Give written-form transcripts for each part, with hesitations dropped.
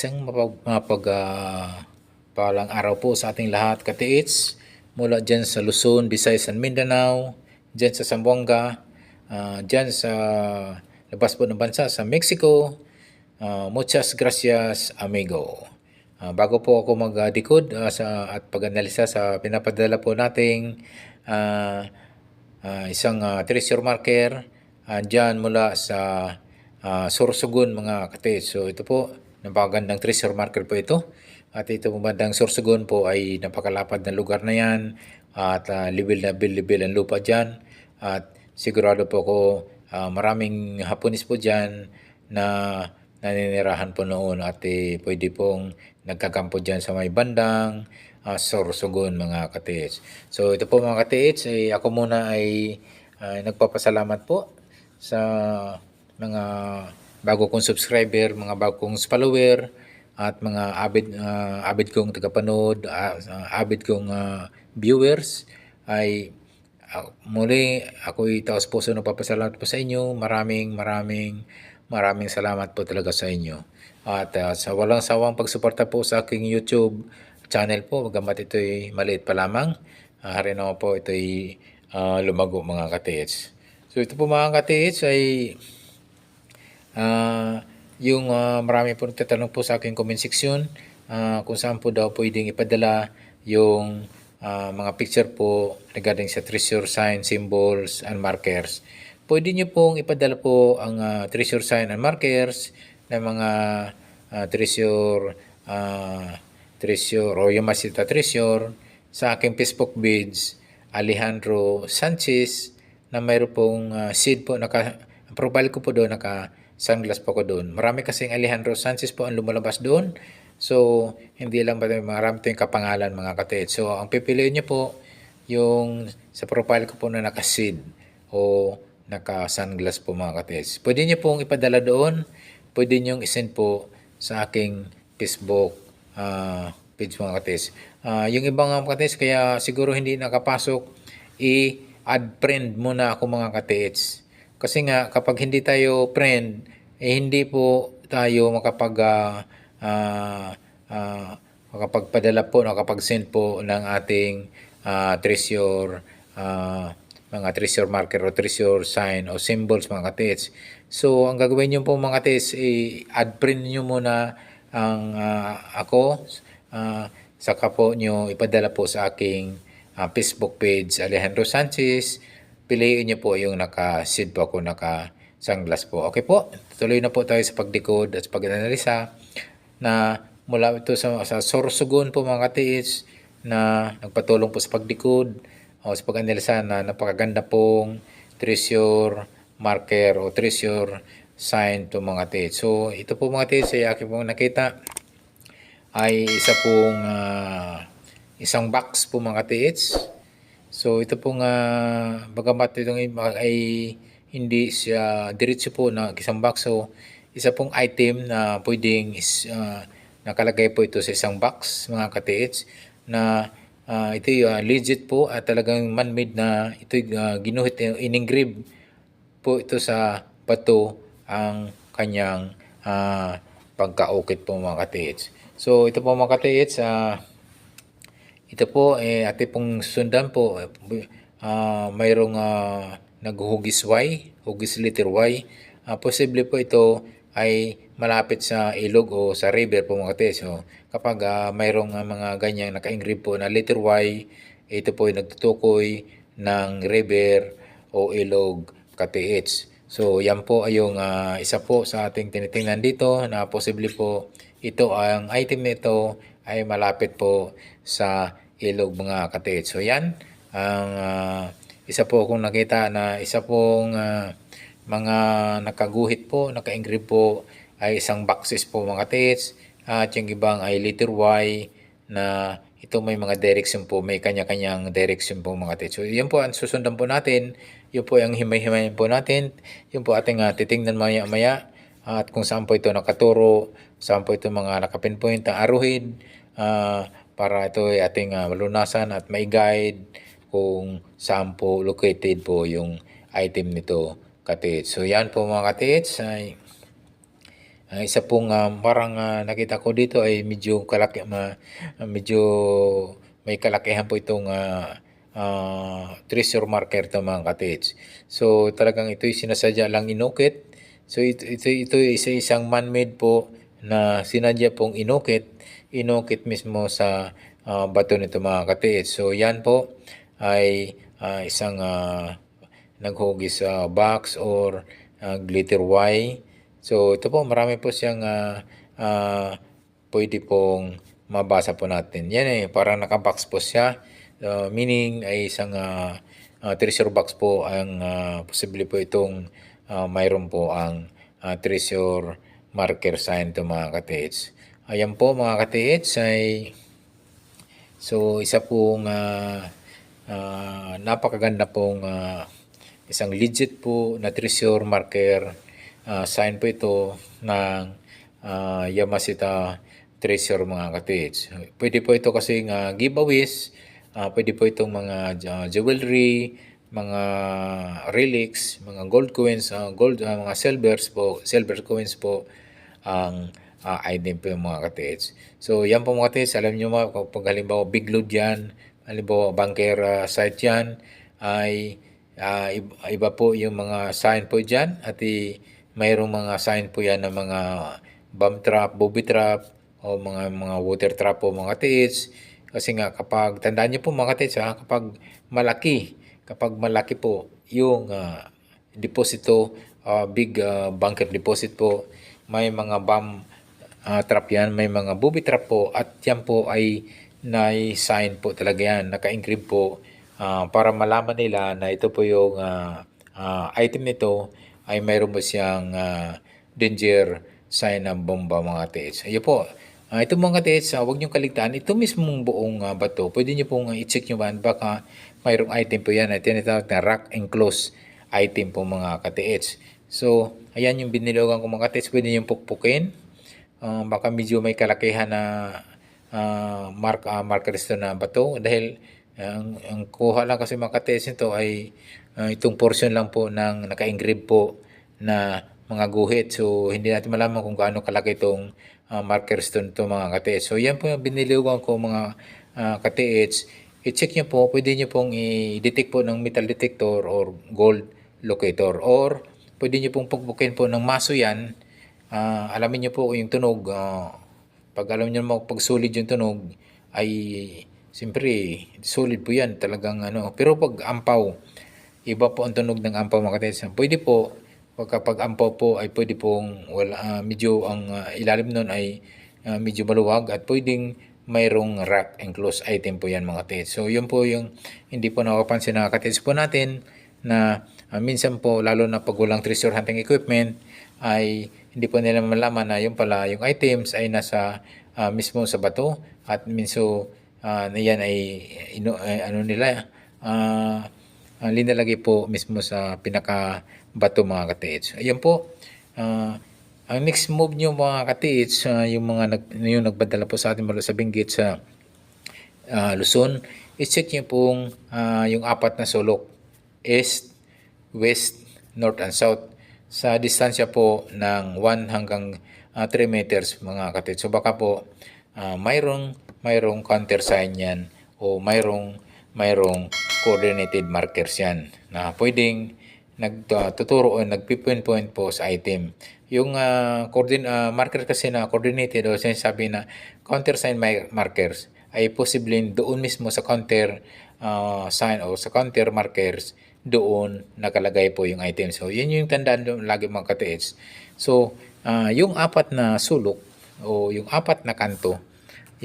Isang palang araw po sa ating lahat, katiits, mula dyan sa Luzon, Visayas and Mindanao, dyan sa Zamboanga, dyan sa labas po ng bansa, sa Mexico. Muchas gracias, amigo. Bago po ako magdikod at pag-analisa sa pinapadala po nating isang treasure marker dyan mula sa Sorsogon, mga katiits. So ito po, napakagandang treasure marker po ito. At ito po bandang Sorsogon po ay napakalapad na lugar na yan. At libil ang lupa dyan. At sigurado po ako maraming Hapones po dyan na naninirahan po noon. At pwede pong nagkakampo dyan sa may bandang Sorsogon, mga katiits. So ito po, mga katiits, ako muna ay nagpapasalamat po sa mga bago kong subscriber, mga bago kong follower, at mga avid kong tagapanood, avid kong viewers, ay muli ako'y taos puso nagpapasalamat po sa inyo. Maraming salamat po talaga sa inyo. At sa walang sawang pagsuporta po sa aking YouTube channel po, bagamat ito'y maliit pa lamang, hari naman po ito'y lumago, mga katiits. So ito po, mga katiits, ay yung marami po nagtatanong po sa aking comment section kung saan po daw pwedeng ipadala yung mga picture po regarding sa treasure sign, symbols, and markers. Pwede nyo pong ipadala po ang treasure sign and markers ng mga treasure o yung Masita treasure sa aking Facebook page, Alejandro Sanchez, na mayroon pong seed po, ang profile ko po doon, naka-sunglass po ko doon. Marami kasing Alejandro Sanchez po ang lumalabas doon. So, hindi lang ba marami ito yung kapangalan, mga katiits. So, ang pipiliin nyo po, yung sa profile ko po na naka-seed o naka-sunglass po, mga katiits. Pwede nyo pong ipadala doon. Pwede nyo isend po sa aking Facebook page, mga katiits. Yung ibang mga katiits, kaya siguro hindi nakapasok, i-add friend muna ako, mga katiits. Kasi nga, kapag hindi tayo friend, hindi po tayo makapagpadala po, makapag-send po ng ating treasure, mga treasure marker o treasure sign o symbols, mga katiits. So, ang gagawin nyo po, mga katiits, i-add friend nyo muna ang ako, saka po nyo ipadala po sa aking Facebook page, Alejandro Sanchez. Piliin nyo po yung naka-seed po ako, naka-sunglass po. Okay po, tuloy na po tayo sa pagdikod at pag-analisa na mula ito sa Sorsogon po, mga katiits, na nagpatulong po sa pagdikod o sa pag-analisa na napakaganda pong treasure marker o treasure sign to, mga katiits. So ito po, mga katiits, ay aking pong nakita ay isang box po, mga katiits. So ito pong bagamat itong ay hindi siya diretso po na isang box, so isa pong item na pwedeng nakalagay po ito sa isang box, mga katiits, na ito legit po at talagang man-made na ito ginuhit, in-engrave po ito sa bato ang kanyang pagkaukit po, mga katiits. So ito po, mga katiits, ito po, ate pong sundan po, mayroong naghugis Y, hugis letter Y. Posible po ito ay malapit sa ilog o sa river po, mga katiits. So, kapag mayroong mga ganyang naka-engrave po na letter Y, ito po ay nagtutukoy ng river o ilog, katiits. So, yan po ay yung isa po sa ating tinitingnan dito na posible po ito, ang item nito ay malapit po sa ilog, mga katiits. So yan ang isa po akong nakita na isa pong mga nakaguhit po, naka-engrave po ay isang boxes po, mga katiits, at yung ibang ay letter Y na ito may mga direction po, may kanya-kanyang direction po, mga katiits. So yan po ang susundan po natin, yun po ang himay-himayin po natin, yun po ating titingnan maya-maya at kung saan po ito nakaturo, saan po ito mga nakapinpoint ang aruhid, para ito ay ating malunasan at may guide kung saan po located po yung item nito, katiits. So yan po, mga katiits, ay Isa pong parang nakita ko dito ay medyo may kalakihan po itong treasure marker to mga katits. So talagang ito'y sinasadya lang inukit. So ito isang man-made po na sinadya pong inukit mismo sa bato nito mga katits. So yan po ay isang naghugis box or glitter Y. So ito po marami po siyang pwede pong mabasa po natin. Yan parang nakabox po siya. Meaning ay isang treasure box po ang posible po itong mayroon po ang treasure marker sign to mga katits. Ayan po mga katits ay so isa pong napakaganda pong isang legit po na treasure marker sign po ito ng Yamashita treasure mga katits. Pwede po ito kasi giveaways, pwede po itong mga jewelry, mga relics, mga gold coins, mga silver coins po ang item po yung mga katits. So yan po mga katits, alam nyo mga kapag halimbawa big load yan, halimbawa bunker site yan, ay iba po yung mga sign po dyan at mayroong mga sign po yan ng mga bomb trap, booby trap, o mga water trap po mga katits. Kasi nga kapag, tandaan niyo po mga katits kapag malaki po yung deposito, big bunker deposit po, may mga bomb trap yan, may mga booby trap po at yan po ay na-sign po talaga yan, naka-encrypt po para malaman nila na ito po yung item nito ay mayroon mo siyang danger sign ng bomba mga katits. Ayun po. Ito mga katits, huwag niyong kaligtaan. Ito mismong buong bato, pwede niyo pong i-check nyo ba, baka mayroong item po yan. Ito tinatawag na rock enclosed item po mga katits. So, ayan yung binilogan ko mga katits. Pwede niyong pukpukin. Baka medyo may kalakihan na markers ito na bato. Dahil ang kuha lang kasi mga katits nito ay itong portion lang po ng naka-engrave po na mga guhit. So, hindi natin malaman kung gaano kalaki itong markers to mga katiits. So, yan po yung biniliwan ko mga katiits. I-check nyo po, pwede nyo pong i-detect po ng metal detector or gold locator. Or, pwede nyo pong pagbukin po ng maso yan. Alamin nyo po yung tunog. Pag alam nyo mo, pag solid yung tunog, ay siyempre, solid po yan. Talagang Pero pag ampaw, iba po ang tunog ng ampaw mga katiits. Pwede po, kapag ampaw po ay pwede pong medyo ang ilalim nun ay medyo maluwag at pwedeng mayroong rock enclosed item po yan mga katits. So yun po yung hindi po nakapansin na katits po natin na minsan po lalo na pag walang treasure hunting equipment ay hindi po nila malaman na yung pala yung items ay nasa mismo sa bato at minsan yan ay linalagay po mismo sa pinaka bato mga katiits. Ayan po. Ang next move nyo mga katiits, yung nagbadala po sa atin mula sa Benguet sa Luzon, i-check nyo pong yung apat na sulok, east, west, north, and south sa distansya po ng 1 hanggang 3 meters mga katiits. So baka po mayroong counter sign yan o mayroong coordinated markers yan na pwedeng nagtuturo o nagpipinpoint po sa item. Yung marker kasi na coordinated o sinasabi na counter sign markers ay posibleng doon mismo sa counter sign o sa counter markers doon nakalagay po yung item. So, yun yung tandaan doon lagi mga katiits. So, yung apat na sulok o yung apat na kanto,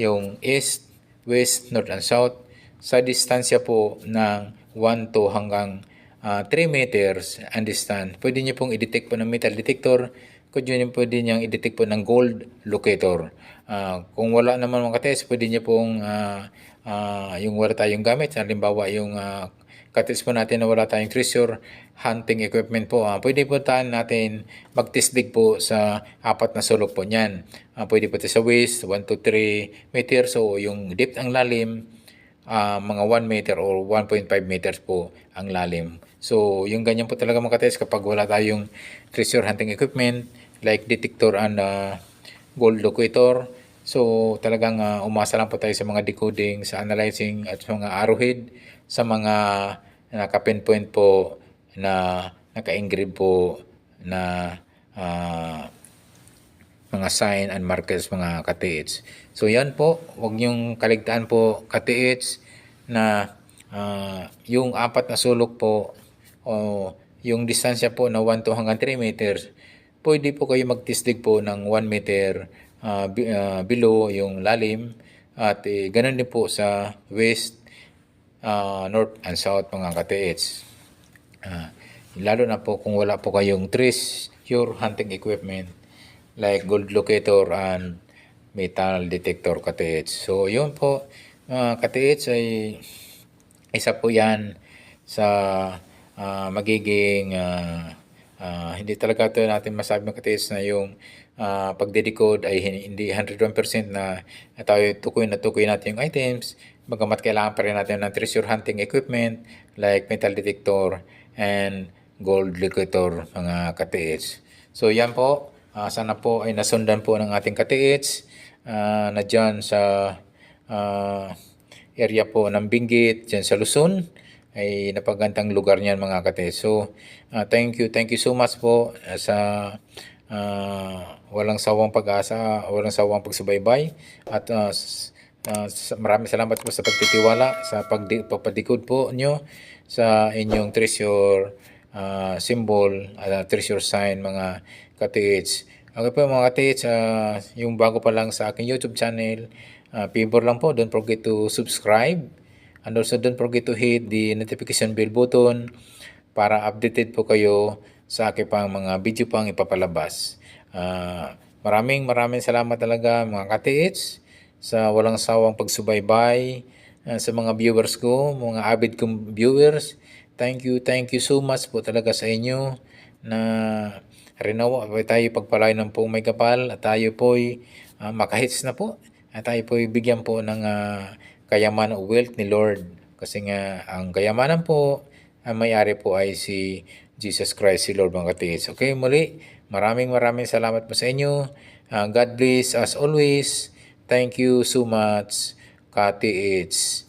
yung east, west, north, and south, sa distansya po ng 1 to hanggang 3 meters ang distance, pwede nyo pong i-detect po ng metal detector, pwede nyo i-detect po ng gold locator. Kung wala naman mga katest, pwede nyo pong yung wala tayong gamit, halimbawa yung katest po natin na wala tayong treasure hunting equipment po, pwede po natin mag-test dig po sa apat na sulok po niyan. Pwede po sa waist, 1 to 3 meters, so yung depth ang lalim, mga 1 meter or 1.5 meters po ang lalim. So, yung ganyan po talaga mga katest kapag wala tayong treasure hunting equipment, like detector and gold locator. So talagang umasa lang po tayo sa mga decoding, sa analyzing at sa mga arrowhead, sa mga naka-pinpoint po na naka-engrave po na mga sign and markers mga ka-TH. So yan po, huwag niyong kaligtaan po ka-TH na yung apat na sulok po o yung distansya po na 1 to hanggang 3 meters, pwede po kayo magtisdig po ng 1 meter below yung lalim at ganun din po sa west, north and south mga ka-TH. Lalo na po kung wala po kayong treasure hunting equipment like gold locator and metal detector ka-TH. So yun po ka-TH ay isa po yan sa magiging hindi talaga ito natin masabi mga ka-TH na yung pagde-decode ay hindi 101% na tayo tukoy natin yung items. Bagamat kailangan pa rin natin ng treasure hunting equipment like metal detector and gold locator mga ka-TH. So yan po, sana po ay nasundan po ng ating ka-TH na dyan sa area po ng Benguet, dyan sa Luzon ay napagandang lugar niyan mga ka-TH. So thank you so much po sa walang sawang pag-asa, walang sawang pagsubaybay at maraming salamat po sa pagtitiwala sa pagpadikod po nyo sa inyong treasure symbol, treasure sign mga ka-TH. Okay po mga ka-TH, yung bago pa lang sa aking YouTube channel, favor lang po, don't forget to subscribe and also don't forget to hit the notification bell button para updated po kayo sa aking pang mga video pang ipapalabas. Maraming salamat talaga mga ka-TH sa walang sawang pagsubaybay sa mga viewers ko, mga avid kong viewers. Thank you so much po talaga sa inyo na rinawa tayo pagpalay ng pong may kapal at tayo po'y makahits na po at tayo po'y bigyan po ng kayamanan o wealth ni Lord kasi nga ang kayamanan po ang may-ari po ay si Jesus Christ, si Lord mga ka-TH. Okay, muli, maraming salamat po sa inyo. God bless as always. Thank you so much, ka-TH.